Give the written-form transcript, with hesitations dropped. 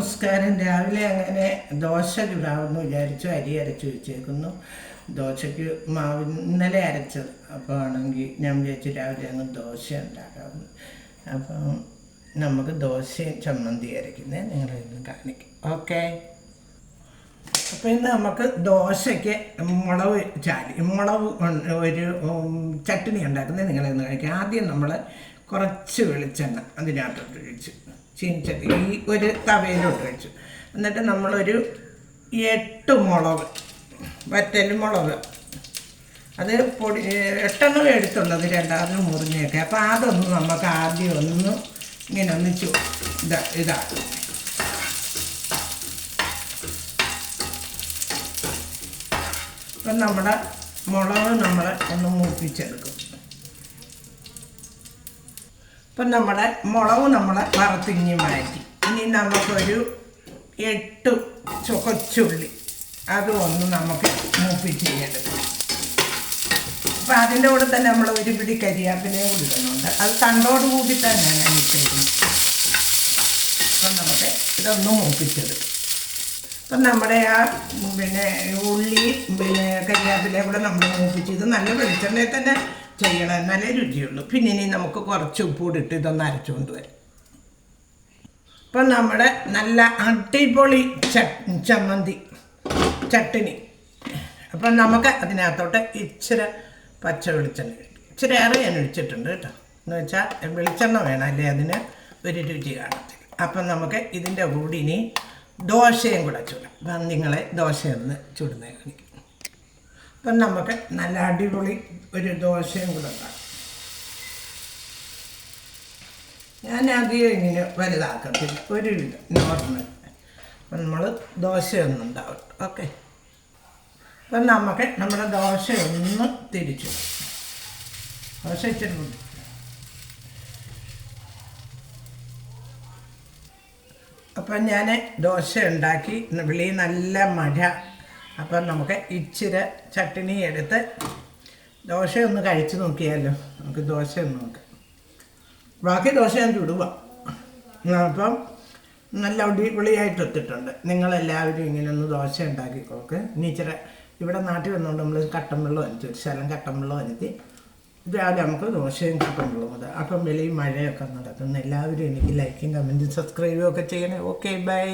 നമസ്കാരം. രാവിലെ അങ്ങനെ ദോശ ചുടാമെന്ന് വിചാരിച്ചു. അരി അരച്ചു വെച്ചേക്കുന്നു. ദോശയ്ക്ക് മാവ് ഇന്നലെ അരച്ചത്. അപ്പോൾ ആണെങ്കിൽ ഞാൻ വിചാരിച്ചു രാവിലെ അങ്ങ് ദോശ ഉണ്ടാക്കാമെന്ന്. അപ്പം നമുക്ക് ദോശയും ചമ്മന്തി അരയ്ക്കുന്നത് നിങ്ങളിന്ന് കാണിക്കും. ഓക്കെ. അപ്പോൾ ഇന്ന് നമുക്ക് ദോശയ്ക്ക് മുളക് ഒരു ചട്നി ഉണ്ടാക്കുന്നത് നിങ്ങളിന്ന് കഴിക്കാം. ആദ്യം നമ്മൾ കുറച്ച് വെളിച്ചെണ്ണ അതിനകത്തോട്ട് ഒഴിച്ചു, ചീനിച്ചട്ടി ഈ ഒരു തവയിലോട്ട് ഒഴിച്ചു. എന്നിട്ട് നമ്മളൊരു 8 മുളക്, വറ്റൽ മുളക്, അത് പൊടി 8 എടുത്തുള്ളത്, രണ്ടാമത് മുറിഞ്ഞൊക്കെ. അപ്പോൾ അതൊന്ന് നമുക്ക് ആദ്യം ഒന്ന് ഇങ്ങനെ ഒന്നിച്ചു ഇതാക്കും. അപ്പം നമ്മുടെ മുളക് നമ്മൾ ഒന്ന് മൂപ്പിച്ചെടുക്കും. ഇപ്പം നമ്മുടെ മുളക് നമ്മൾ വറുത്തിങ്ങി മാറ്റി. ഇനി നമുക്കൊരു 8 കൊച്ചുള്ളി അതും നമുക്ക് മൂപ്പിച്ചെടുക്കും. അപ്പം അതിൻ്റെ കൂടെ തന്നെ നമ്മൾ ഒരു പിടി കരിയാപ്പിലയും കൂടി ഇടുന്നുണ്ട്. അത് തണ്ടോടുകൂടി തന്നെ ഞാൻ ഇട്ടേക്കുന്നു. അപ്പം നമുക്ക് ഇതൊന്ന് മൂപ്പിച്ചെടുക്കും. അപ്പം നമ്മുടെ ആ ഉള്ളി കരിയാപ്പിലയും കൂടെ നമ്മൾ മൂപ്പിച്ച്, ഇത് നല്ല വെളിച്ചെണ്ണയിൽ തന്നെ ചെയ്യണം, നല്ല രുചിയുള്ളൂ. പിന്നെ ഇനി നമുക്ക് കുറച്ച് ഉപ്പൂടിട്ട് ഇതൊന്ന് അരച്ചുകൊണ്ട് വരാം. അപ്പം നമ്മുടെ നല്ല അടിപൊളി ചമ്മന്തി ചട്നി. അപ്പം നമുക്ക് അതിനകത്തോട്ട് ഇച്ചിരി പച്ച വെളിച്ചെണ്ണ, ഇച്ചിരി ഏറെ ഞാൻ ഒഴിച്ചിട്ടുണ്ട് കേട്ടോ. എന്ന് വെച്ചാൽ വെളിച്ചെണ്ണ വേണം, അല്ലേ അതിന് ഒരു രുചി കാണത്തില്ല. അപ്പം നമുക്ക് ഇതിൻ്റെ കൂടി ഇനി ദോശയും കൂടെ ചുടാം. അപ്പം നിങ്ങളെ ദോശയൊന്ന് ചുടുന്നത് കാണിക്കും. അപ്പം നമുക്ക് നല്ല അടിപൊളി ഒരു ദോശയും കൂടെ ഉണ്ടാകും. ഞാൻ അധികം ഇങ്ങനെ വലുതാക്കത്തില്ല, ഒരു നോർമൽ. അപ്പം നമ്മൾ ദോശയൊന്നും ഉണ്ടാവും. ഓക്കെ. അപ്പം നമുക്ക് നമ്മുടെ ദോശയൊന്ന് തിരിച്ചു, ദോശ ഇച്ചിരി കൂടി. അപ്പം ഞാൻ ദോശ ഉണ്ടാക്കി, വെളിയിൽ നല്ല മഴ. അപ്പം നമുക്ക് ഇച്ചിരി ചട്നി എടുത്ത് ദോശയൊന്ന് കഴിച്ച് നോക്കിയാലോ. നമുക്ക് ദോശയൊന്ന് നോക്കാം. ബാക്കി ദോശ ഞാൻ ചുടുക. അപ്പം നല്ല അടിപൊളിയായിട്ട് ഒത്തിട്ടുണ്ട്. നിങ്ങളെല്ലാവരും ഇങ്ങനെ ഒന്ന് ദോശ ഉണ്ടാക്കിക്കോക്ക്. ഇനി ഇച്ചിരി ഇവിടെ നാട്ടിൽ വന്നുകൊണ്ട് നമ്മൾ കട്ടൻ വെള്ളം അനത്തി, ഒരു ശകലം കട്ടൻ വെള്ളം അനത്തി രാവിലെ നമുക്ക് ദോശയും കട്ടൻ വെള്ളം അത്. അപ്പം വെളിയിൽ മഴയൊക്കെ നടക്കുന്നു. എല്ലാവരും എനിക്ക് ലൈക്കും കമൻറ്റും സബ്സ്ക്രൈബും ഒക്കെ ചെയ്യണേ. Okay, by.